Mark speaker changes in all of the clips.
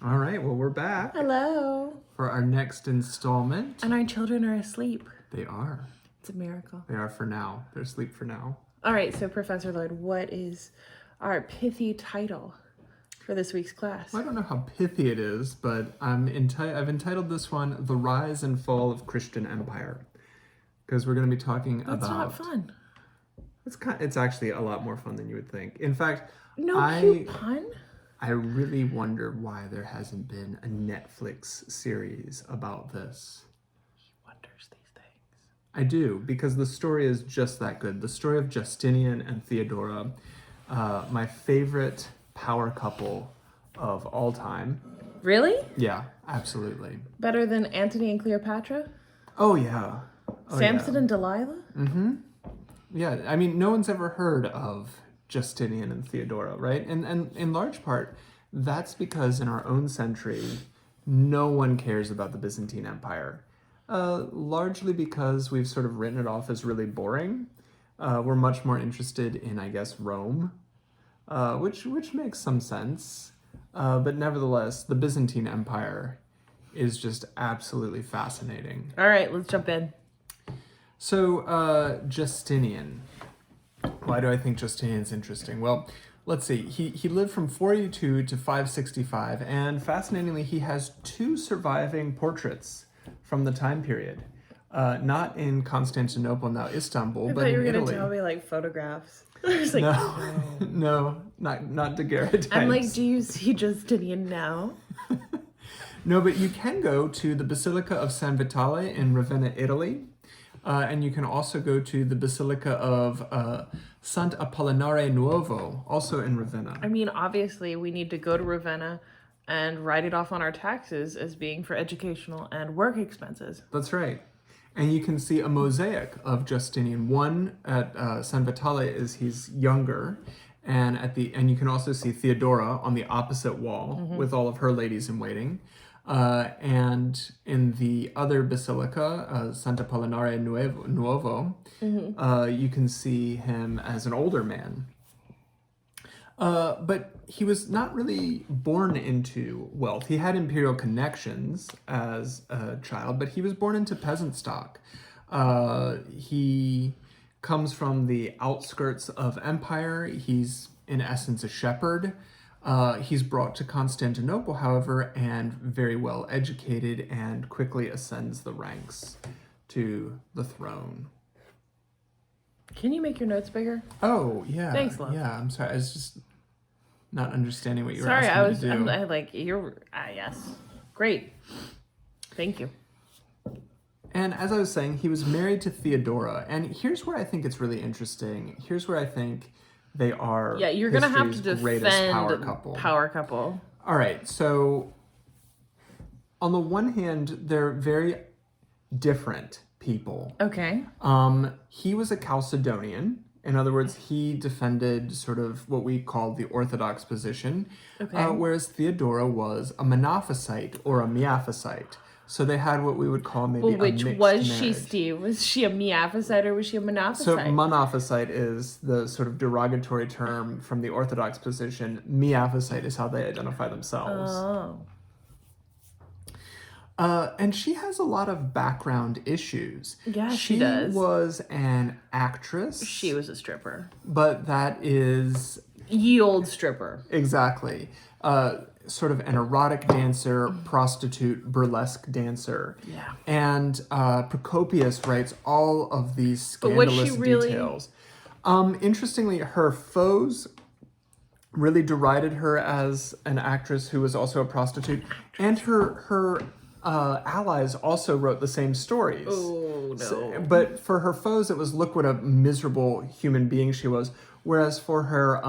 Speaker 1: All right, well, we're back
Speaker 2: Hello.
Speaker 1: for our next installment.
Speaker 2: And our children are asleep.
Speaker 1: They are.
Speaker 2: It's a miracle.
Speaker 1: They are for now. They're asleep for now.
Speaker 2: All right, so Professor Lloyd, what is our pithy title for this week's class?
Speaker 1: Well, I don't know how pithy it is, but I've entitled this one "The Rise and Fall of Christian Empire," because we're going to be talking
Speaker 2: That's
Speaker 1: about.
Speaker 2: not fun.
Speaker 1: It's actually a lot more fun than you would think. In fact,
Speaker 2: Cute pun.
Speaker 1: I really wonder why there hasn't been a Netflix series about this.
Speaker 2: He wonders these things.
Speaker 1: I do, because the story is just that good. The story of Justinian and Theodora, my favorite power couple of all time.
Speaker 2: Really?
Speaker 1: Yeah, absolutely.
Speaker 2: Better than Antony and Cleopatra?
Speaker 1: Oh, yeah. Oh,
Speaker 2: Samson
Speaker 1: yeah.
Speaker 2: and Delilah?
Speaker 1: Mm-hmm. Yeah, I mean, no one's ever heard of Justinian and Theodora, right? And in large part, that's because in our own century, no one cares about the Byzantine Empire. Largely because we've sort of written it off as really boring. We're much more interested in, I guess, Rome, which makes some sense. But nevertheless, the Byzantine Empire is just absolutely fascinating.
Speaker 2: All right, let's jump in.
Speaker 1: So, Justinian. Why do I think Justinian's interesting? Well, let's see. He lived from 482 to 565, and fascinatingly, he has two surviving portraits from the time period. Not in Constantinople, now Istanbul,
Speaker 2: I
Speaker 1: but
Speaker 2: thought you
Speaker 1: in
Speaker 2: were going
Speaker 1: Italy.
Speaker 2: to tell me, like, photographs. I was like,
Speaker 1: No, not daguerreotypes.
Speaker 2: I'm like, do you see Justinian now?
Speaker 1: No, but you can go to the Basilica of San Vitale in Ravenna, Italy. And you can also go to the Basilica of Sant'Apollinare Nuovo, also in Ravenna.
Speaker 2: I mean, obviously, we need to go to Ravenna and write it off on our taxes as being for educational and work expenses.
Speaker 1: That's right. And you can see a mosaic of Justinian. One at San Vitale is he's younger, and you can also see Theodora on the opposite wall with all of her ladies in waiting. And in the other basilica, Sant'Apollinare Nuovo, you can see him as an older man. But he was not really born into wealth. He had imperial connections as a child, but he was born into peasant stock. He comes from the outskirts of empire. He's, in essence, a shepherd. He's brought to Constantinople, however, and very well educated and quickly ascends the ranks to the throne.
Speaker 2: Can you make your notes bigger?
Speaker 1: Oh, yeah.
Speaker 2: Thanks, love.
Speaker 1: Yeah, I'm sorry. I was just not understanding what you were
Speaker 2: Sorry,
Speaker 1: asking me to do.
Speaker 2: I like, yes. Great. Thank you.
Speaker 1: And as I was saying, he was married to Theodora. And here's where I think it's really interesting. Here's where I think they are.
Speaker 2: Yeah, you're going to have to
Speaker 1: history's greatest
Speaker 2: defend
Speaker 1: power couple. All right, so on the one hand, they're very different people.
Speaker 2: Okay.
Speaker 1: He was a Chalcedonian. In other words, he defended sort of what we call the Orthodox position, whereas Theodora was a Monophysite or a Miaphysite. So they had what we would call maybe a mixed marriage.
Speaker 2: Which was she, Steve? Was she a Miaphysite or was she a Monophysite?
Speaker 1: So Monophysite is the sort of derogatory term from the Orthodox position. Miaphysite is how they identify themselves.
Speaker 2: Oh.
Speaker 1: And she has a lot of background issues.
Speaker 2: Yeah, she does.
Speaker 1: She was an actress.
Speaker 2: She was a stripper.
Speaker 1: But that is...
Speaker 2: Ye old stripper.
Speaker 1: Exactly. Sort of an erotic dancer, prostitute, burlesque dancer.
Speaker 2: Yeah.
Speaker 1: And Procopius writes all of these scandalous details. Interestingly, her foes really derided her as an actress who was also a prostitute. And her allies also wrote the same stories.
Speaker 2: Oh, no.
Speaker 1: But for her foes, it was, look what a miserable human being she was. Whereas for her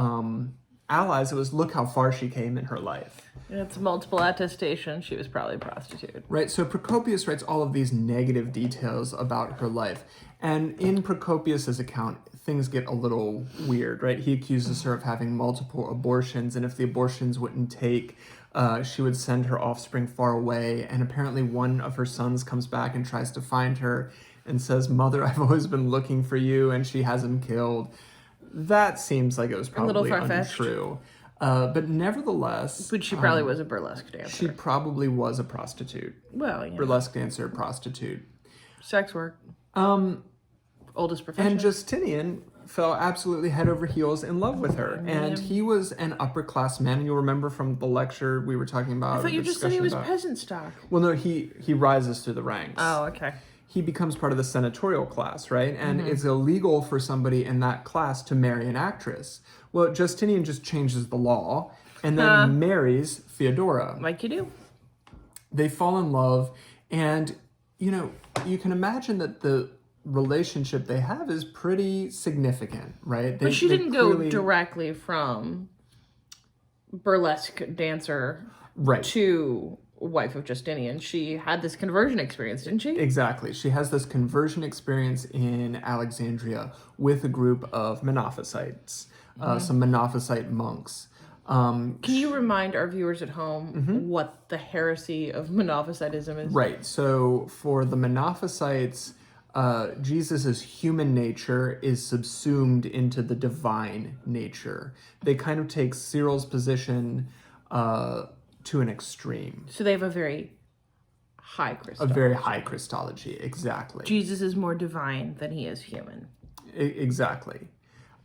Speaker 1: allies, it was, look how far she came in her life.
Speaker 2: It's multiple attestation. She was probably a prostitute.
Speaker 1: Right, so Procopius writes all of these negative details about her life. And in Procopius's account, things get a little weird, right? He accuses her of having multiple abortions, and if the abortions wouldn't take, she would send her offspring far away. And apparently one of her sons comes back and tries to find her and says, "Mother, I've always been looking for you," and she has him killed. That seems like it was probably untrue. But nevertheless,
Speaker 2: But she probably was a burlesque dancer.
Speaker 1: she probably was a prostitute.
Speaker 2: Well, yeah.
Speaker 1: Burlesque dancer, prostitute.
Speaker 2: Sex work. Oldest profession.
Speaker 1: And Justinian fell absolutely head over heels in love with her. And he was an upper class man. And you'll remember from the lecture we were talking about.
Speaker 2: I thought you just said he was peasant stock.
Speaker 1: Well, no, he rises through the ranks.
Speaker 2: Oh, okay.
Speaker 1: He becomes part of the senatorial class, right? And it's illegal for somebody in that class to marry an actress. Well, Justinian just changes the law and then marries Theodora.
Speaker 2: Like you do.
Speaker 1: They fall in love, and, you can imagine that the relationship they have is pretty significant, right?
Speaker 2: But she didn't go directly from burlesque dancer to wife of Justinian. She had this conversion experience, didn't she?
Speaker 1: Exactly. She has this conversion experience in Alexandria with a group of Monophysites, some Monophysite monks.
Speaker 2: Can you remind our viewers at home what the heresy of Monophysitism is?
Speaker 1: Right. So for the Monophysites, Jesus' human nature is subsumed into the divine nature. They kind of take Cyril's position to an extreme.
Speaker 2: So they have a very high Christology.
Speaker 1: A very high Christology, exactly.
Speaker 2: Jesus is more divine than he is human.
Speaker 1: Exactly.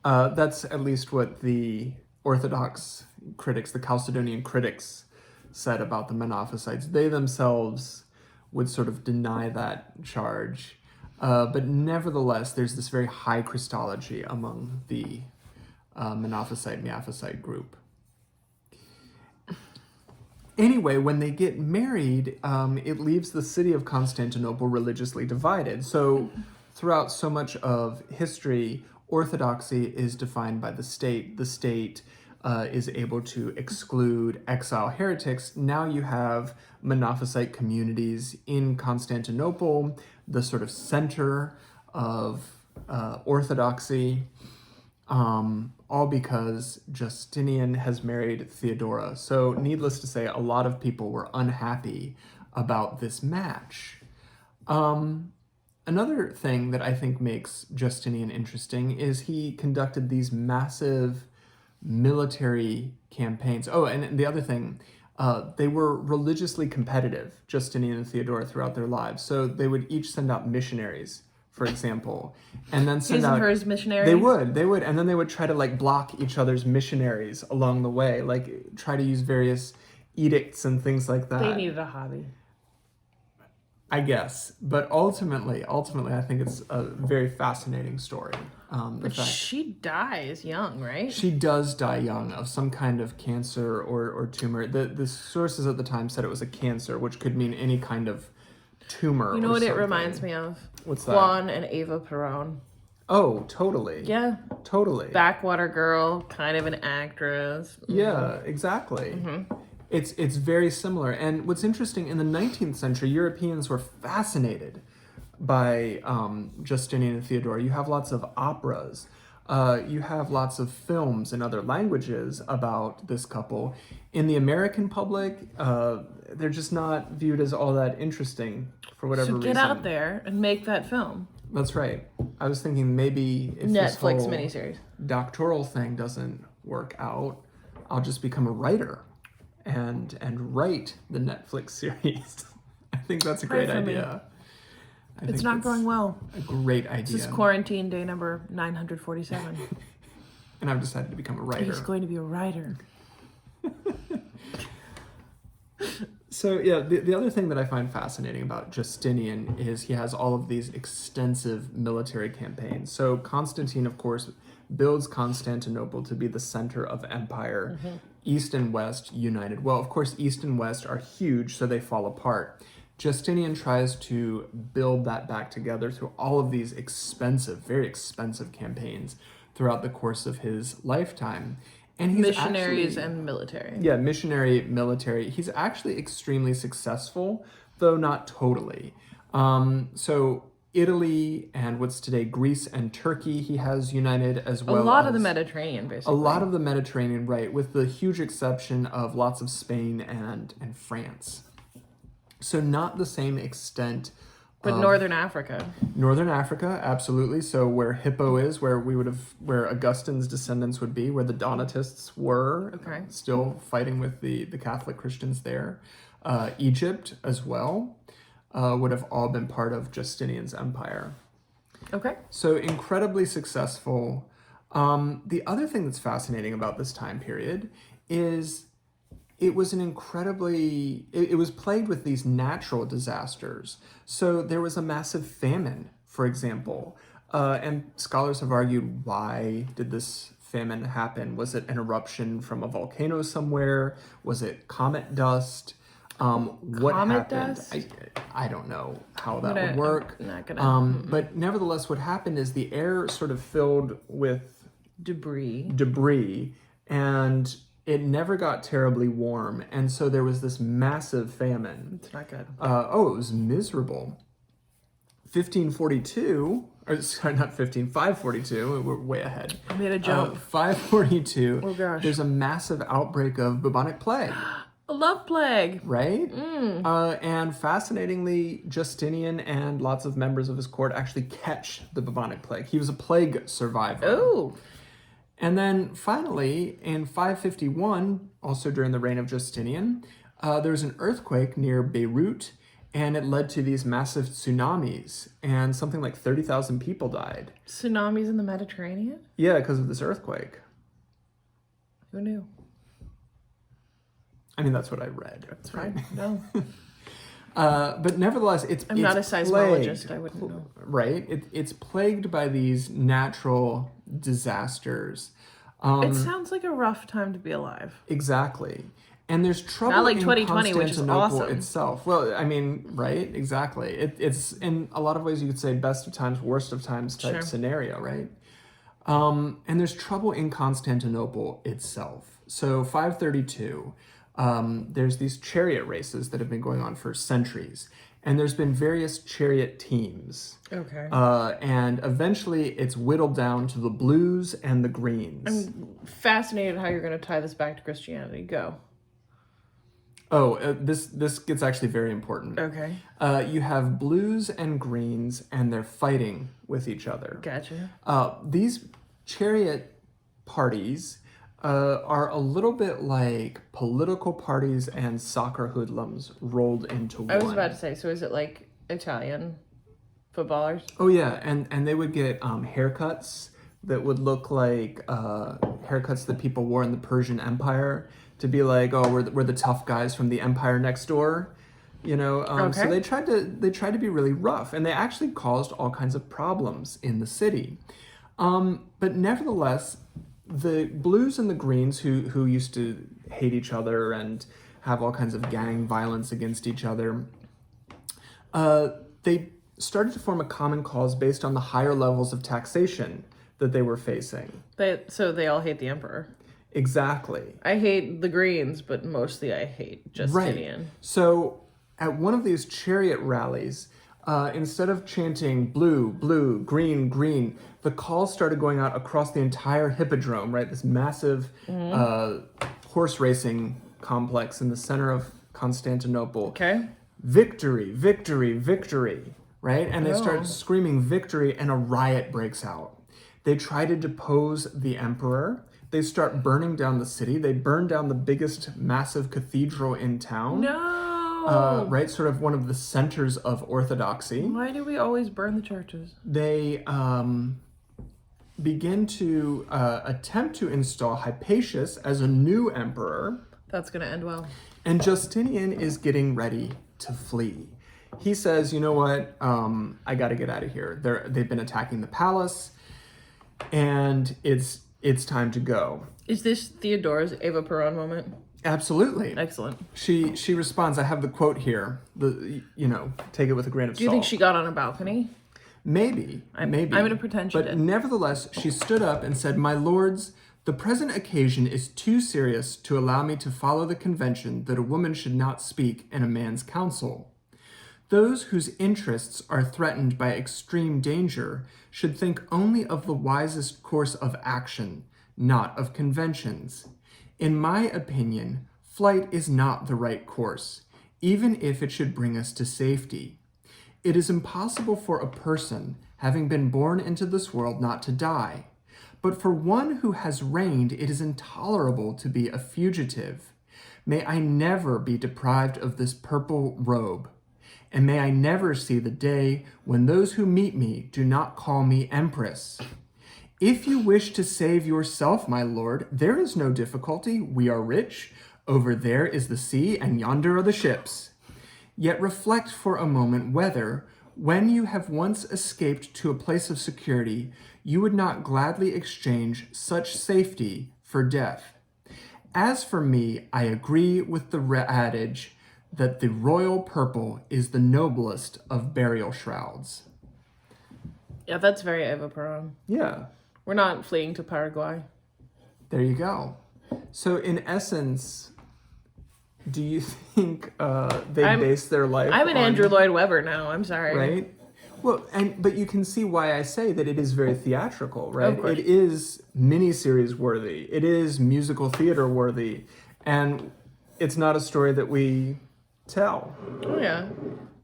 Speaker 1: That's at least what the Orthodox critics, the Chalcedonian critics, said about the Monophysites. They themselves would sort of deny that charge. But nevertheless, there's this very high Christology among the Monophysite-Miaphysite group. Anyway, when they get married, it leaves the city of Constantinople religiously divided. So throughout so much of history, orthodoxy is defined by the state. The state is able to exclude, exile heretics. Now you have Monophysite communities in Constantinople, the sort of center of orthodoxy, all because Justinian has married Theodora. So needless to say, a lot of people were unhappy about this match. Another thing that I think makes Justinian interesting is he conducted these massive military campaigns. Oh, and the other thing, they were religiously competitive, Justinian and Theodora, throughout their lives. So they would each send out missionaries, for example, and then send out...
Speaker 2: her as missionaries?
Speaker 1: They would, and then they would try to block each other's missionaries along the way, try to use various edicts and things like that.
Speaker 2: They needed a hobby.
Speaker 1: I guess, but ultimately, I think it's a very fascinating story.
Speaker 2: But she dies young, right?
Speaker 1: She does die young of some kind of cancer or tumor. The sources at the time said it was a cancer, which could mean any kind of tumor.
Speaker 2: You know what it reminds me of?
Speaker 1: What's that?
Speaker 2: Juan and Eva Perón.
Speaker 1: Oh, totally.
Speaker 2: Yeah.
Speaker 1: Totally.
Speaker 2: Backwater girl, kind of an actress.
Speaker 1: Yeah, exactly. It's very similar. And what's interesting, in the 19th century, Europeans were fascinated by Justinian and Theodora. You have lots of operas. You have lots of films in other languages about this couple. In the American public, they're just not viewed as all that interesting for whatever reason.
Speaker 2: So get out there and make that film.
Speaker 1: That's right. I was thinking maybe if
Speaker 2: Netflix
Speaker 1: this whole
Speaker 2: miniseries
Speaker 1: doctoral thing doesn't work out, I'll just become a writer and write the Netflix series. I think that's a great idea.
Speaker 2: It's not going well.
Speaker 1: A great idea.
Speaker 2: This is quarantine day number 947.
Speaker 1: And I've decided to become a writer.
Speaker 2: He's going to be a writer.
Speaker 1: So yeah, the other thing that I find fascinating about Justinian is he has all of these extensive military campaigns. So Constantine, of course, builds Constantinople to be the center of empire. East and West united. Well, of course, East and West are huge, so they fall apart. Justinian tries to build that back together through all of these expensive, very expensive campaigns throughout the course of his lifetime. And he's
Speaker 2: missionaries and military.
Speaker 1: Yeah, missionary, military. He's actually extremely successful, though not totally. So Italy and what's today Greece and Turkey he has united, as well as...
Speaker 2: A lot of the Mediterranean, basically.
Speaker 1: A lot of the Mediterranean, right, with the huge exception of lots of Spain and France. So not the same extent
Speaker 2: But Northern Africa.
Speaker 1: Northern Africa, absolutely. So where Hippo is, where Augustine's descendants would be, where the Donatists were,
Speaker 2: Okay.
Speaker 1: Still fighting with the Catholic Christians there. Egypt as well would have all been part of Justinian's empire.
Speaker 2: Okay.
Speaker 1: So incredibly successful. The other thing that's fascinating about this time period is it was it was plagued with these natural disasters. So there was a massive famine, for example. And scholars have argued, why did this famine happen? Was it an eruption from a volcano somewhere? Was it comet dust? What
Speaker 2: Comet
Speaker 1: happened?
Speaker 2: dust?
Speaker 1: I don't know how that would work.
Speaker 2: I'm not gonna.
Speaker 1: But nevertheless, what happened is the air sort of filled with
Speaker 2: Debris,
Speaker 1: and it never got terribly warm, and so there was this massive famine.
Speaker 2: It's not good.
Speaker 1: It was miserable. 1542, or sorry, not 542, we're way ahead.
Speaker 2: I made a jump.
Speaker 1: 542,
Speaker 2: Oh gosh.
Speaker 1: there's a massive outbreak of bubonic plague.
Speaker 2: A love plague.
Speaker 1: Right? And fascinatingly, Justinian and lots of members of his court actually catch the bubonic plague. He was a plague survivor.
Speaker 2: Oh.
Speaker 1: And then finally, in 551, also during the reign of Justinian, there was an earthquake near Beirut, and it led to these massive tsunamis, and something like 30,000 people died.
Speaker 2: Tsunamis in the Mediterranean?
Speaker 1: Yeah, because of this earthquake.
Speaker 2: Who knew?
Speaker 1: I mean, that's what I read.
Speaker 2: That's fine. No.
Speaker 1: But nevertheless,
Speaker 2: I'm not a seismologist. I wouldn't know.
Speaker 1: Right? It's plagued by these natural disasters.
Speaker 2: It sounds like a rough time to be alive.
Speaker 1: Exactly. And there's trouble
Speaker 2: Not like
Speaker 1: in
Speaker 2: 2020, which is
Speaker 1: Constantinople
Speaker 2: awesome.
Speaker 1: itself. Well, I mean, right? Exactly. It's in a lot of ways you could say best of times, worst of times type scenario, right? And there's trouble in Constantinople itself. So 532, there's these chariot races that have been going on for centuries. And there's been various chariot teams.
Speaker 2: Okay.
Speaker 1: And eventually it's whittled down to the blues and the greens.
Speaker 2: I'm fascinated how you're going to tie this back to Christianity. Go.
Speaker 1: This gets actually very important.
Speaker 2: Okay.
Speaker 1: You have blues and greens, and they're fighting with each other.
Speaker 2: Gotcha.
Speaker 1: These chariot parties are a little bit like political parties and soccer hoodlums rolled into one.
Speaker 2: I was about to say, so is it like Italian footballers?
Speaker 1: Oh yeah, and they would get haircuts that would look like haircuts that people wore in the Persian Empire, to be like, oh, we're the tough guys from the empire next door, you know.
Speaker 2: Okay.
Speaker 1: So they tried to be really rough, and they actually caused all kinds of problems in the city. But nevertheless, the blues and the greens, who used to hate each other and have all kinds of gang violence against each other, they started to form a common cause based on the higher levels of taxation that they were facing.
Speaker 2: So they all hate the emperor.
Speaker 1: Exactly.
Speaker 2: I hate the Greens, but mostly I hate Justinian.
Speaker 1: Right. So at one of these chariot rallies, instead of chanting blue, blue, green, green, the calls started going out across the entire hippodrome, right? This massive horse racing complex in the center of Constantinople.
Speaker 2: Okay.
Speaker 1: Victory, victory, victory, right? And they start screaming victory, and a riot breaks out. They try to depose the emperor. They start burning down the city. They burn down the biggest massive cathedral in town.
Speaker 2: No!
Speaker 1: Right? Sort of one of the centers of orthodoxy.
Speaker 2: Why do we always burn the churches?
Speaker 1: They begin to attempt to install Hypatius as a new emperor.
Speaker 2: That's going to end well.
Speaker 1: And Justinian is getting ready to flee. He says, you know what? I got to get out of here. They've been attacking the palace, and it's time to go.
Speaker 2: Is this Theodora's Eva Peron moment?
Speaker 1: Absolutely.
Speaker 2: Excellent.
Speaker 1: She responds, I have the quote here. Take it with a grain of salt.
Speaker 2: Do you think she got on a balcony?
Speaker 1: Maybe. Maybe.
Speaker 2: I'm going to pretend she
Speaker 1: But
Speaker 2: did.
Speaker 1: nevertheless, she stood up and said, my lords, the present occasion is too serious to allow me to follow the convention that a woman should not speak in a man's council. Those whose interests are threatened by extreme danger should think only of the wisest course of action, not of conventions. In my opinion, flight is not the right course, even if it should bring us to safety. it is impossible for a person, having been born into this world, not to die. But for one who has reigned, it is intolerable to be a fugitive. May I never be deprived of this purple robe, and may I never see the day when those who meet me do not call me Empress. If you wish to save yourself, my lord, there is no difficulty. We are rich. Over there is the sea, and yonder are the ships. Yet reflect for a moment whether, when you have once escaped to a place of security, you would not gladly exchange such safety for death. As for me, I agree with the adage that the royal purple is the noblest of burial shrouds.
Speaker 2: Yeah, that's very Eva Peron.
Speaker 1: Yeah.
Speaker 2: We're not fleeing to Paraguay.
Speaker 1: There you go. So in essence, do you think they base their life
Speaker 2: I'm an
Speaker 1: on,
Speaker 2: Andrew Lloyd Webber now. I'm sorry.
Speaker 1: Right? Well, but you can see why I say that it is very theatrical, right?
Speaker 2: Of course.
Speaker 1: It is miniseries worthy. It is musical theater worthy. And it's not a story that we tell.
Speaker 2: Oh, yeah.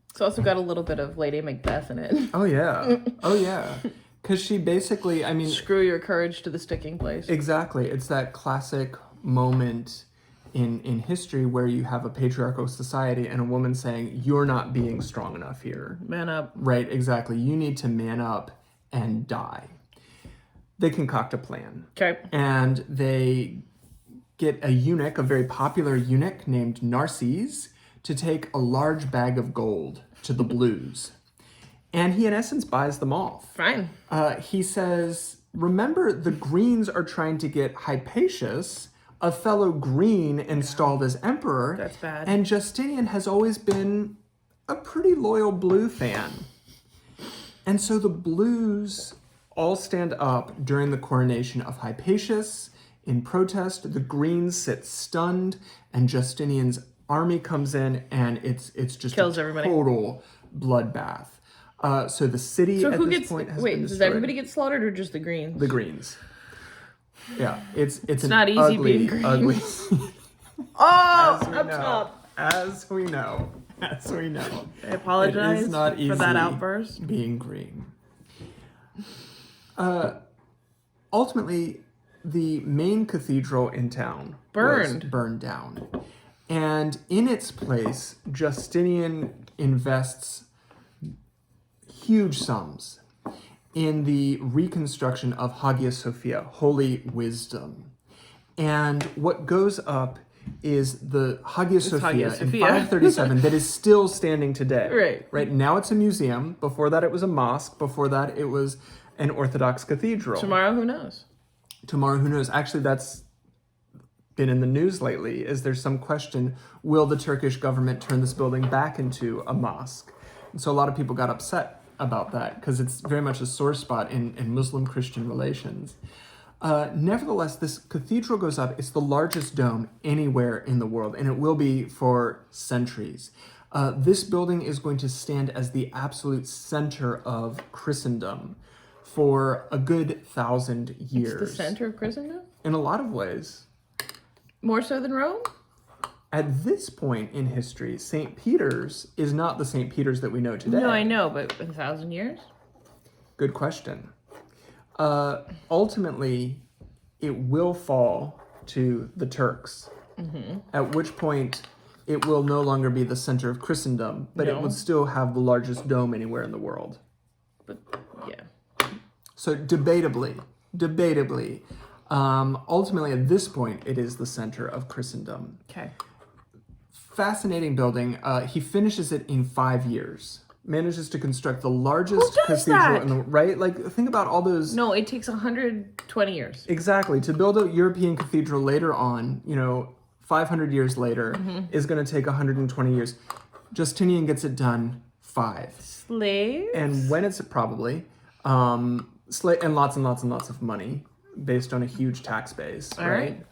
Speaker 2: It's also got a little bit of Lady Macbeth in it.
Speaker 1: Oh, yeah. Oh, yeah. Because she basically, I mean...
Speaker 2: Screw your courage to the sticking place.
Speaker 1: Exactly. It's that classic moment in history where you have a patriarchal society and a woman saying, you're not being strong enough here.
Speaker 2: Man up.
Speaker 1: Right, exactly. You need to man up and die. They concoct a plan.
Speaker 2: Okay.
Speaker 1: And they get a eunuch, a very popular eunuch named Narcisse, to take a large bag of gold to the Blues. And he, in essence, buys them off.
Speaker 2: Fine.
Speaker 1: He says, remember, the Greens are trying to get Hypatius, a fellow Green, installed as emperor.
Speaker 2: That's bad.
Speaker 1: And Justinian has always been a pretty loyal Blue fan. And so the Blues all stand up during the coronation of Hypatius. In protest, the Greens sit stunned, and Justinian's army comes in, and it's just
Speaker 2: Kills
Speaker 1: a
Speaker 2: everybody.
Speaker 1: total bloodbath. So the city
Speaker 2: So
Speaker 1: at
Speaker 2: who
Speaker 1: this
Speaker 2: gets...
Speaker 1: point has
Speaker 2: Wait,
Speaker 1: been
Speaker 2: does
Speaker 1: destroyed.
Speaker 2: everybody get slaughtered or just the Greens?
Speaker 1: The Greens. Yeah, it's an
Speaker 2: not easy
Speaker 1: ugly,
Speaker 2: being green.
Speaker 1: ugly.
Speaker 2: Oh!
Speaker 1: As we
Speaker 2: Up
Speaker 1: know.
Speaker 2: top.
Speaker 1: As we know.
Speaker 2: I apologize
Speaker 1: It is not easy
Speaker 2: for that outburst.
Speaker 1: being green. Ultimately, the main cathedral in town was burned down. And in its place, Justinian invests huge sums in the reconstruction of Hagia Sophia, Holy Wisdom. And what goes up is the Hagia Sophia in 537 that is still standing today.
Speaker 2: Right.
Speaker 1: Right now it's a museum. Before that it was a mosque. Before that it was an Orthodox cathedral.
Speaker 2: Tomorrow, who knows?
Speaker 1: Tomorrow, who knows? Actually, that's been in the news lately. Is there some question, will the Turkish government turn this building back into a mosque? And so a lot of people got upset about that because it's very much a sore spot in Muslim-Christian relations. Nevertheless, this cathedral goes up. It's the largest dome anywhere in the world, and it will be for centuries. This building is going to stand as the absolute center of Christendom for a good 1,000 years.
Speaker 2: It's the center of Christendom?
Speaker 1: In a lot of ways.
Speaker 2: More so than Rome?
Speaker 1: At this point in history, St. Peter's is not the St. Peter's that we know today.
Speaker 2: No, I know, but 1,000 years?
Speaker 1: Good question. Ultimately, it will fall to the Turks, at which point it will no longer be the center of Christendom, but it would still have the largest dome anywhere in the world.
Speaker 2: But, yeah.
Speaker 1: So debatably, ultimately at this point, it is the center of Christendom.
Speaker 2: Okay.
Speaker 1: Fascinating building. He finishes it in 5 years. Manages to construct the largest cathedral in the right. Like, think about all those.
Speaker 2: No, it takes 120 years.
Speaker 1: Exactly. To build a European cathedral later on, 500 years later, is going to take 120 years. Justinian gets it done 5.
Speaker 2: Slaves?
Speaker 1: And when it's probably and lots of money based on a huge tax base, right?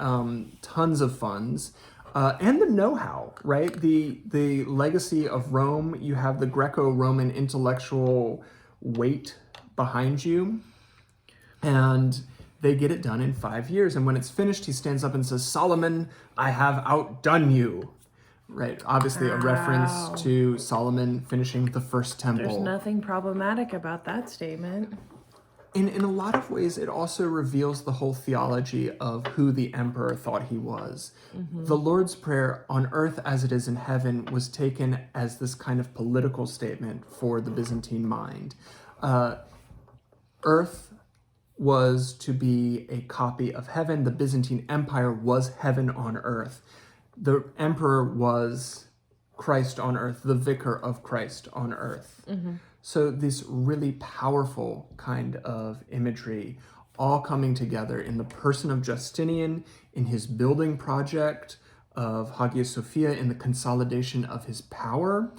Speaker 1: Tons of funds. And the know-how, right? The legacy of Rome, you have the Greco-Roman intellectual weight behind you, and they get it done in 5 years. And when it's finished, he stands up and says, "Solomon, I have outdone you," right? Obviously a reference to Solomon finishing the first temple.
Speaker 2: There's nothing problematic about that statement.
Speaker 1: In a lot of ways, it also reveals the whole theology of who the emperor thought he was. The Lord's Prayer, on earth as it is in heaven, was taken as this kind of political statement for the Byzantine mind. Earth was to be a copy of heaven. The Byzantine Empire was heaven on earth. The emperor was Christ on earth, the vicar of Christ on earth. So this really powerful kind of imagery all coming together in the person of Justinian, in his building project of Hagia Sophia, in the consolidation of his power.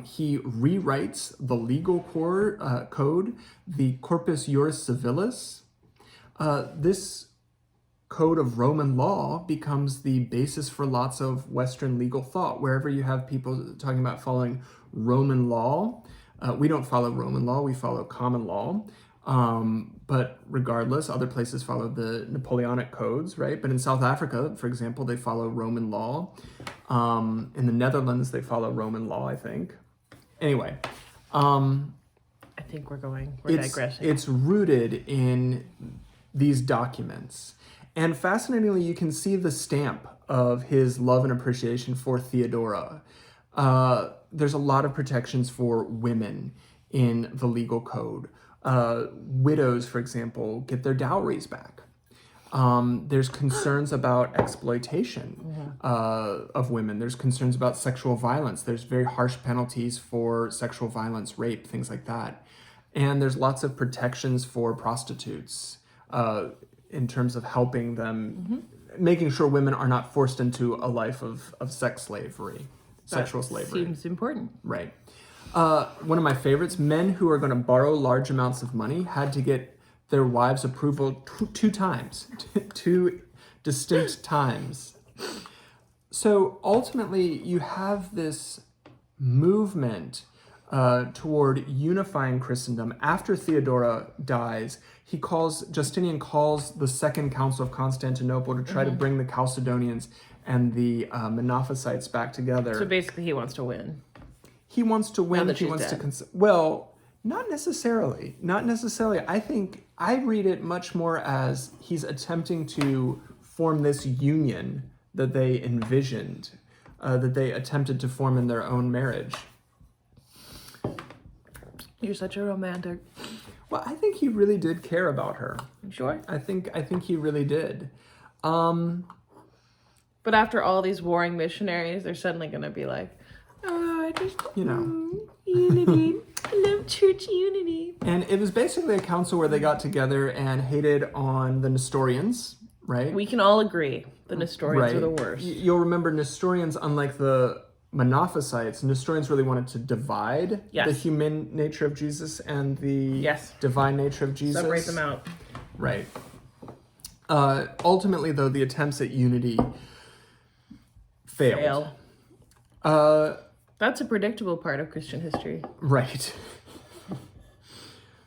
Speaker 1: He rewrites the legal code, the Corpus Juris Civilis. This code of Roman law becomes the basis for lots of Western legal thought. Wherever you have people talking about following Roman law, we don't follow Roman law, we follow common law. But regardless, other places follow the Napoleonic codes, right? But in South Africa, for example, they follow Roman law. In the Netherlands, they follow Roman law, I think. Anyway.
Speaker 2: I think we're digressing.
Speaker 1: It's rooted in these documents. And fascinatingly, you can see the stamp of his love and appreciation for Theodora. There's a lot of protections for women in the legal code. Widows, for example, get their dowries back. There's concerns about exploitation of women. There's concerns about sexual violence. There's very harsh penalties for sexual violence, rape, things like that. And there's lots of protections for prostitutes in terms of helping them, making sure women are not forced into a life of sex slavery. Sexual slavery.
Speaker 2: Seems important.
Speaker 1: Right. One of my favorites, men who are going to borrow large amounts of money had to get their wives' approval two times, two distinct times. So ultimately, you have this movement toward unifying Christendom. After Theodora dies, Justinian calls the Second Council of Constantinople to try to bring the Chalcedonians and the Monophysites back together.
Speaker 2: So basically, he wants to win.
Speaker 1: He wants to win.
Speaker 2: Now that
Speaker 1: he
Speaker 2: she's
Speaker 1: wants
Speaker 2: dead.
Speaker 1: to well, not necessarily. Not necessarily. I read it much more as he's attempting to form this union that they envisioned, that they attempted to form in their own marriage.
Speaker 2: You're such a romantic.
Speaker 1: Well, I think he really did care about her.
Speaker 2: You sure?
Speaker 1: I think he really did.
Speaker 2: But after all these warring missionaries, they're suddenly going to be like, oh, I just, unity. I love church unity.
Speaker 1: And it was basically a council where they got together and hated on the Nestorians, right?
Speaker 2: We can all agree the Nestorians are the worst.
Speaker 1: You'll remember Nestorians, unlike the Monophysites, Nestorians really wanted to divide the human nature of Jesus and the divine nature of Jesus.
Speaker 2: Separate them out.
Speaker 1: Right. Ultimately, though, the attempts at unity failed.
Speaker 2: That's a predictable part of Christian history.
Speaker 1: Right.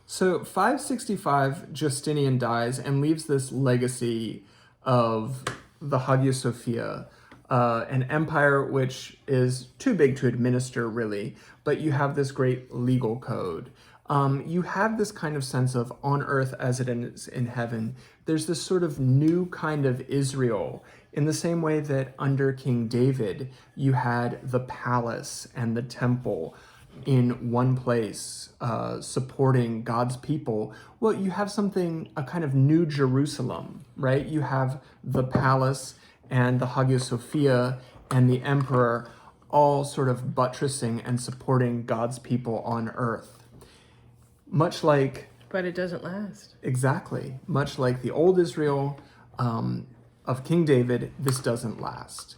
Speaker 1: So 565, Justinian dies and leaves this legacy of the Hagia Sophia, an empire which is too big to administer, really, but you have this great legal code. You have this kind of sense of on earth as it is in heaven. There's this sort of new kind of Israel, in the same way that under King David, you had the palace and the temple in one place, supporting God's people. Well, you have a kind of new Jerusalem, right? You have the palace and the Hagia Sophia and the emperor all sort of buttressing and supporting God's people on earth. Much like...
Speaker 2: But it doesn't last.
Speaker 1: Exactly. Much like the old Israel of King David, this doesn't last.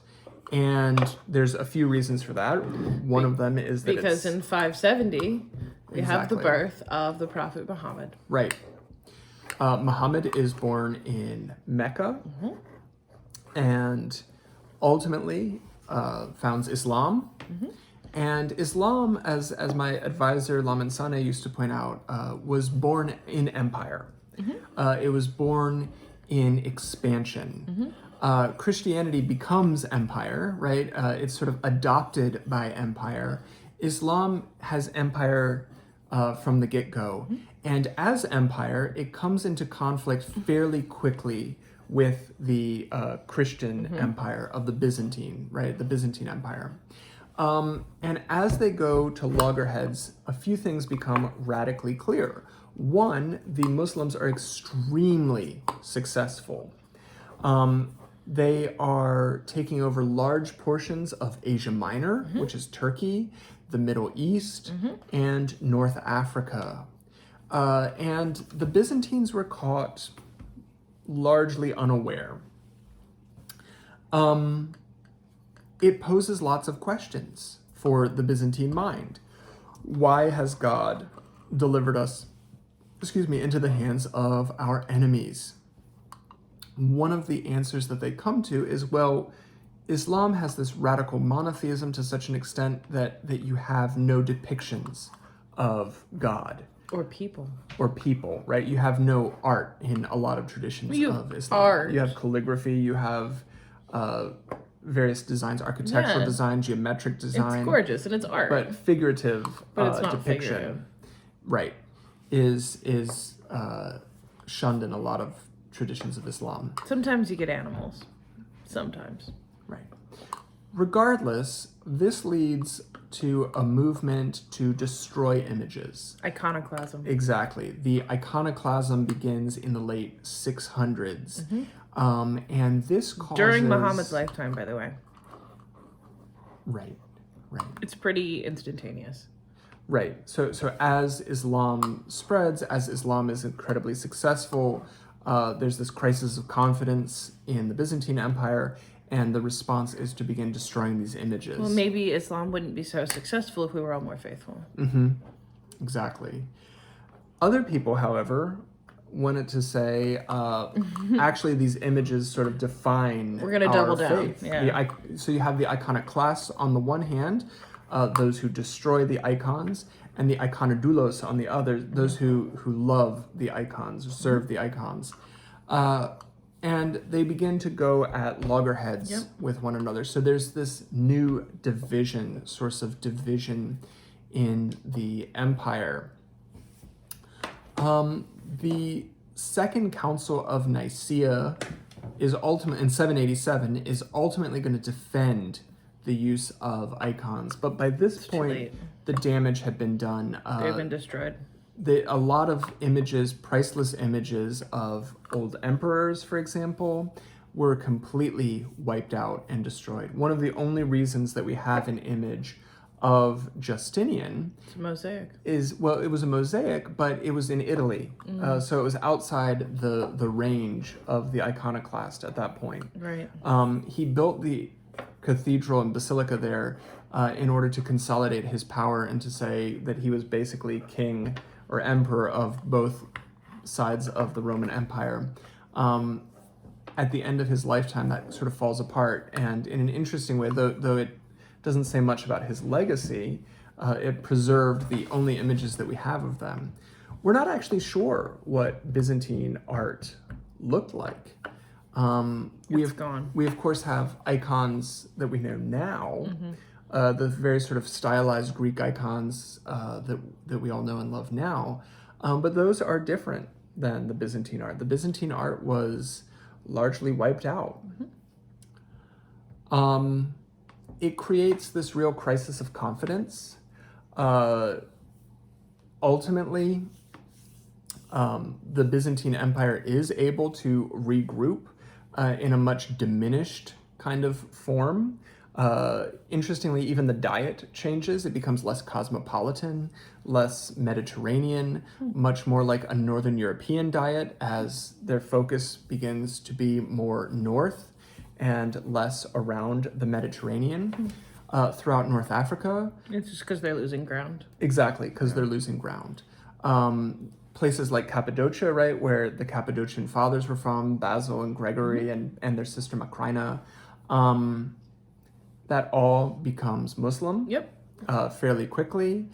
Speaker 1: And there's a few reasons for that. One of them is that
Speaker 2: because in 570, we have the birth of the Prophet Muhammad.
Speaker 1: Right. Muhammad is born in Mecca and ultimately founds Islam. And Islam, as my advisor Lamin Saneh used to point out, was born in empire. It was born in expansion. Christianity becomes empire, right? It's sort of adopted by empire. Islam has empire from the get-go. And as empire, it comes into conflict fairly quickly with the Christian empire of the Byzantine, right? The Byzantine Empire. And as they go to loggerheads, a few things become radically clear. One, the Muslims are extremely successful. They are taking over large portions of Asia Minor, which is Turkey, the Middle East, and North Africa. And the Byzantines were caught largely unaware. It poses lots of questions for the Byzantine mind. Why has God delivered us, into the hands of our enemies? One of the answers that they come to is, well, Islam has this radical monotheism to such an extent that you have no depictions of God.
Speaker 2: Or people.
Speaker 1: Or people, right? You have no art in a lot of traditions of Islam.
Speaker 2: Art.
Speaker 1: You have calligraphy, you have various designs, architectural design, geometric design.
Speaker 2: It's gorgeous and it's art.
Speaker 1: But figurative
Speaker 2: it's not
Speaker 1: depiction,
Speaker 2: figurative.
Speaker 1: Right, is shunned in a lot of traditions of Islam.
Speaker 2: Sometimes you get animals. Sometimes.
Speaker 1: Right. Regardless, this leads to a movement to destroy images.
Speaker 2: Iconoclasm.
Speaker 1: Exactly. The iconoclasm begins in the late 600s. And this causes...
Speaker 2: During Muhammad's lifetime, by the way.
Speaker 1: Right.
Speaker 2: It's pretty instantaneous.
Speaker 1: Right. So as Islam spreads, as Islam is incredibly successful, there's this crisis of confidence in the Byzantine Empire, and the response is to begin destroying these images.
Speaker 2: Well, maybe Islam wouldn't be so successful if we were all more faithful.
Speaker 1: Exactly. Other people, however, wanted to say, actually, these images sort of define
Speaker 2: We're going to double down.
Speaker 1: faith.
Speaker 2: Yeah.
Speaker 1: So you have the iconoclasts on the one hand, those who destroy the icons, and the iconodoulos on the other, those who love the icons, or serve the icons. And they begin to go at loggerheads with one another. So there's this new source of division in the empire. The Second Council of Nicaea in 787 is ultimately going to defend the use of icons, but by this point, the damage had been done.
Speaker 2: They've been destroyed.
Speaker 1: A lot of images, priceless images of old emperors, for example, were completely wiped out and destroyed. One of the only reasons that we have an image of Justinian
Speaker 2: It's a mosaic.
Speaker 1: it was a mosaic, but it was in Italy. So it was outside the range of the iconoclast at that point.
Speaker 2: Right.
Speaker 1: He built the cathedral and basilica there in order to consolidate his power and to say that he was basically king or emperor of both sides of the Roman Empire. At the end of his lifetime, that sort of falls apart. And in an interesting way, though it doesn't say much about his legacy, it preserved the only images that we have of them. We're not actually sure what Byzantine art looked like.
Speaker 2: It's gone.
Speaker 1: We, of course, have icons that we know now, the very sort of stylized Greek icons that we all know and love now. But those are different than the Byzantine art. The Byzantine art was largely wiped out. It creates this real crisis of confidence. Ultimately, the Byzantine Empire is able to regroup in a much diminished kind of form. Interestingly, even the diet changes. It becomes less cosmopolitan, less Mediterranean, much more like a Northern European diet as their focus begins to be more north and less around the Mediterranean. Throughout North Africa.
Speaker 2: It's just because they're losing ground.
Speaker 1: Exactly, because they're losing ground. Places like Cappadocia, right, where the Cappadocian fathers were from, Basil and Gregory and their sister Macrina, that all becomes Muslim fairly quickly.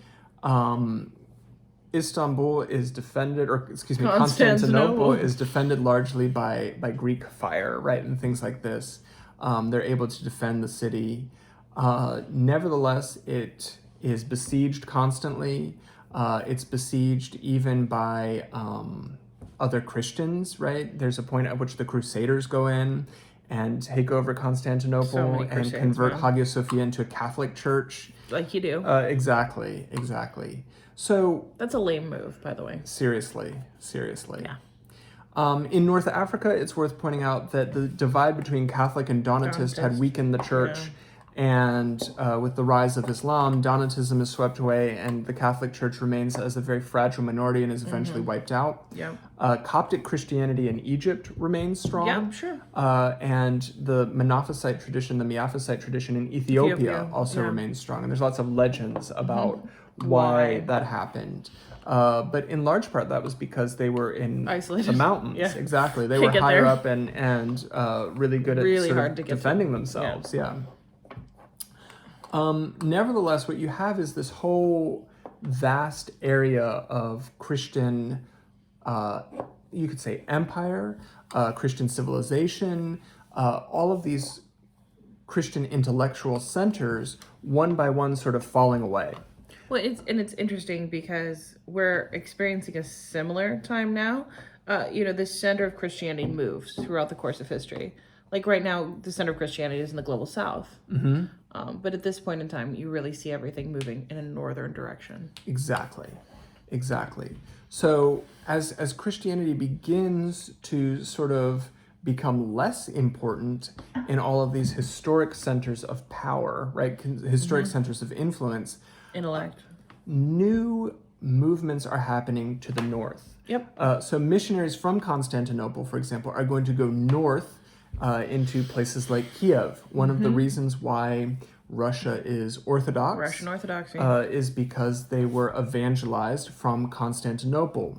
Speaker 1: Istanbul is defended, or excuse me,
Speaker 2: Constantinople.
Speaker 1: Constantinople is defended largely by Greek fire, right, and things like this. They're able to defend the city. Nevertheless, it is besieged constantly. It's besieged even by other Christians, right? There's a point at which the Crusaders go in and take over Constantinople and convert Hagia Sophia into a Catholic church.
Speaker 2: Like you do.
Speaker 1: Exactly. So
Speaker 2: that's a lame move, by the way.
Speaker 1: Seriously.
Speaker 2: Yeah.
Speaker 1: In North Africa, it's worth pointing out that the divide between Catholic and Donatist had weakened the church. Yeah. And with the rise of Islam, Donatism is swept away, and the Catholic Church remains as a very fragile minority and is eventually wiped out.
Speaker 2: Yeah.
Speaker 1: Coptic Christianity in Egypt remains strong.
Speaker 2: Yeah, sure.
Speaker 1: And the Monophysite tradition, the Miaphysite tradition in Ethiopia also remains strong. And there's lots of legends about why that happened. But in large part, that was because they were in
Speaker 2: isolated.
Speaker 1: The mountains. Yeah. Exactly. They were higher up and really good at sort of defending themselves. Yeah. Nevertheless, what you have is this whole vast area of Christian, you could say empire, Christian civilization, all of these Christian intellectual centers, one by one sort of falling away.
Speaker 2: Well, it's interesting because we're experiencing a similar time now. The center of Christianity moves throughout the course of history. Like right now, the center of Christianity is in the global south.
Speaker 1: Mm-hmm.
Speaker 2: But at this point in time, you really see everything moving in a northern direction.
Speaker 1: Exactly. So as Christianity begins to sort of become less important in all of these historic centers of power, right? Historic centers of influence.
Speaker 2: Intellect.
Speaker 1: New movements are happening to the north.
Speaker 2: Yep.
Speaker 1: So missionaries from Constantinople, for example, are going to go north into places like Kiev. One of the reasons why Russia is Orthodox,
Speaker 2: Russian Orthodoxy,
Speaker 1: is because they were evangelized from Constantinople.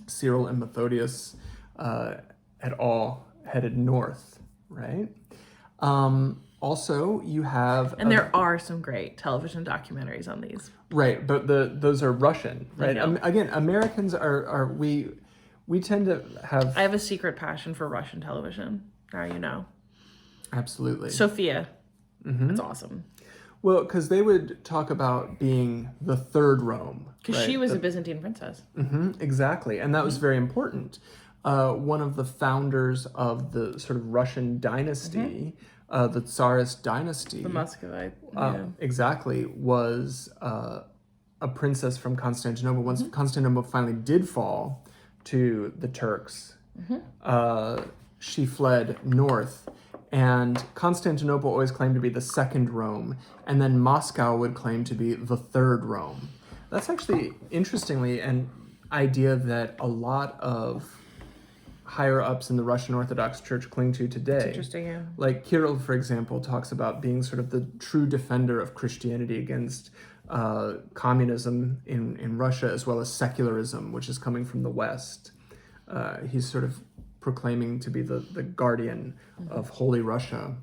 Speaker 1: Cyril and Methodius et al. Headed north, right? Also, you have...
Speaker 2: And there are some great television documentaries on these.
Speaker 1: Right, but those are Russian, right? Again, Americans we tend to have...
Speaker 2: I have a secret passion for Russian television. Now you know.
Speaker 1: Absolutely.
Speaker 2: Sophia. It's awesome.
Speaker 1: Well, because they would talk about being the third Rome.
Speaker 2: Because she was a Byzantine princess.
Speaker 1: Exactly, and that was very important. One of the founders of the sort of Russian dynasty, the Tsarist dynasty.
Speaker 2: The Muscovite.
Speaker 1: Exactly, was a princess from Constantinople. Once Constantinople finally did fall to the Turks, she fled north, and Constantinople always claimed to be the second Rome, and then Moscow would claim to be the third Rome. That's actually, interestingly, an idea that a lot of higher-ups in the Russian Orthodox Church cling to today.
Speaker 2: It's interesting, yeah.
Speaker 1: Like Kirill, for example, talks about being sort of the true defender of Christianity against communism in Russia, as well as secularism, which is coming from the West. He's sort of proclaiming to be the guardian of Holy Russia.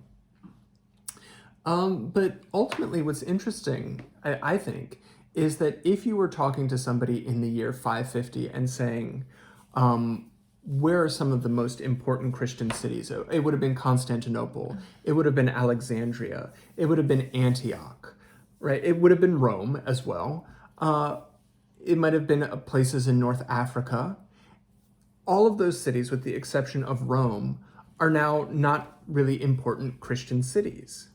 Speaker 1: But ultimately, what's interesting, I think, is that if you were talking to somebody in the year 550 and saying, where are some of the most important Christian cities? It would have been Constantinople. It would have been Alexandria. It would have been Antioch, right? It would have been Rome as well. It might have been places in North Africa. All of those cities, with the exception of Rome, are now not really important Christian cities,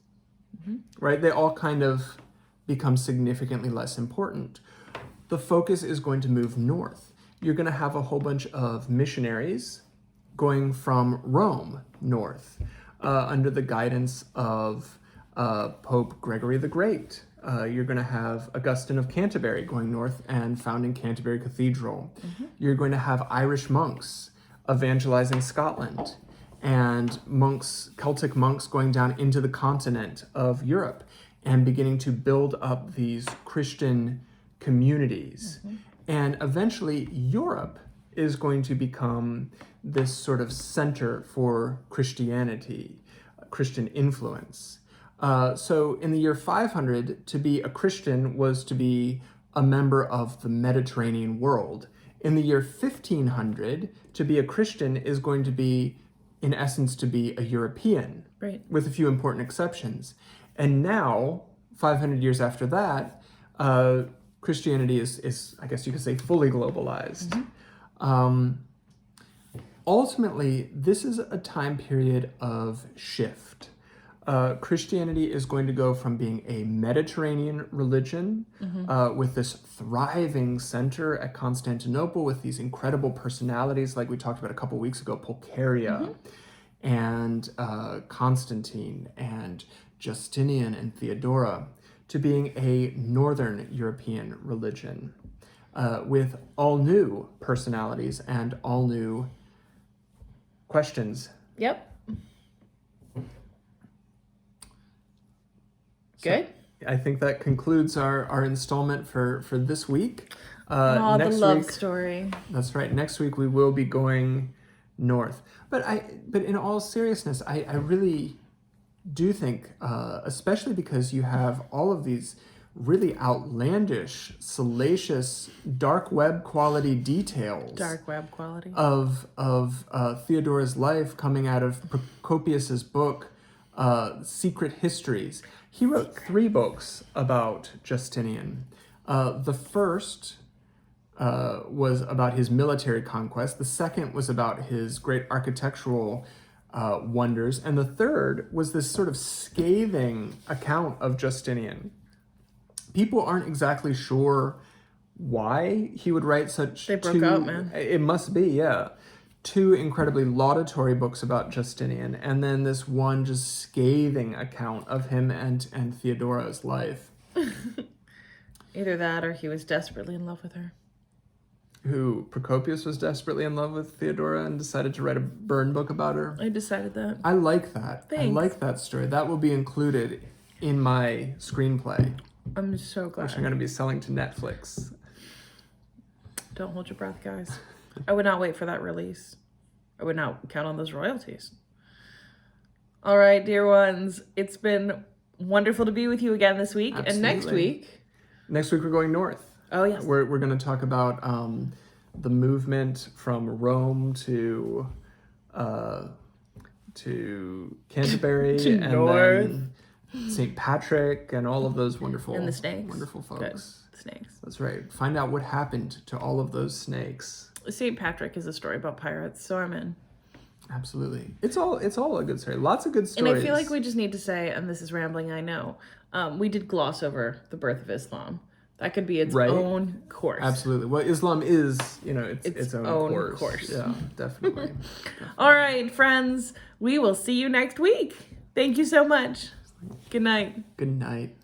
Speaker 1: right? They all kind of become significantly less important. The focus is going to move north. You're going to have a whole bunch of missionaries going from Rome north under the guidance of Pope Gregory the Great. You're going to have Augustine of Canterbury going north and founding Canterbury Cathedral. You're going to have Irish monks evangelizing Scotland, and Celtic monks going down into the continent of Europe and beginning to build up these Christian communities. And eventually Europe is going to become this sort of center for Christianity, Christian influence. So in the year 500, to be a Christian was to be a member of the Mediterranean world. In the year 1500, to be a Christian is going to be, in essence, to be a European,
Speaker 2: Right.
Speaker 1: with a few important exceptions. And now, 500 years after that, Christianity is, I guess you could say, fully globalized. Ultimately, this is a time period of shift. Christianity is going to go from being a Mediterranean religion with this thriving center at Constantinople with these incredible personalities like we talked about a couple weeks ago, Pulcheria and Constantine and Justinian and Theodora, to being a Northern European religion with all new personalities and all new questions.
Speaker 2: Yep. Good.
Speaker 1: I think that concludes our installment for this week.
Speaker 2: Oh, the
Speaker 1: next
Speaker 2: love
Speaker 1: week,
Speaker 2: story.
Speaker 1: That's right. Next week we will be going north. But in all seriousness, I really do think, especially because you have all of these really outlandish, salacious, dark web quality details.
Speaker 2: Dark web quality.
Speaker 1: Of Theodora's life coming out of Procopius's book, Secret Histories. He wrote 3 books about Justinian. The first was about his military conquest. The second was about his great architectural wonders. And the third was this sort of scathing account of Justinian. People aren't exactly sure why he would write such
Speaker 2: They broke up, man.
Speaker 1: It must be, yeah. 2 incredibly laudatory books about Justinian, and then this one just scathing account of him and Theodora's life.
Speaker 2: Either that or he was desperately in love with her.
Speaker 1: Who, Procopius was desperately in love with Theodora and decided to write a burn book about her?
Speaker 2: I decided that.
Speaker 1: I like that.
Speaker 2: Thanks.
Speaker 1: I like that story. That will be included in my screenplay,
Speaker 2: I'm so glad.
Speaker 1: which I'm going to be selling to Netflix.
Speaker 2: Don't hold your breath, guys. I would not wait for that release. I would not count on those royalties. All right, dear ones. It's been wonderful to be with you again this week.
Speaker 1: Absolutely.
Speaker 2: And next week...
Speaker 1: Next week we're going north.
Speaker 2: Oh, yes.
Speaker 1: We're going to talk about the movement from Rome to Canterbury
Speaker 2: To
Speaker 1: and
Speaker 2: north.
Speaker 1: then St. Patrick and all of those wonderful
Speaker 2: And the snakes.
Speaker 1: wonderful folks.
Speaker 2: Good. Snakes.
Speaker 1: That's right. Find out what happened to all of those snakes.
Speaker 2: St. Patrick is a story about pirates, so I'm in.
Speaker 1: Absolutely. It's all a good story. Lots of good stories.
Speaker 2: And I feel like we just need to say, and this is rambling, I know, we did gloss over the birth of Islam. That could be its own course.
Speaker 1: Absolutely. Well, Islam is, its own course. Yeah, definitely.
Speaker 2: All right, friends. We will see you next week. Thank you so much. Good night.
Speaker 1: Good night.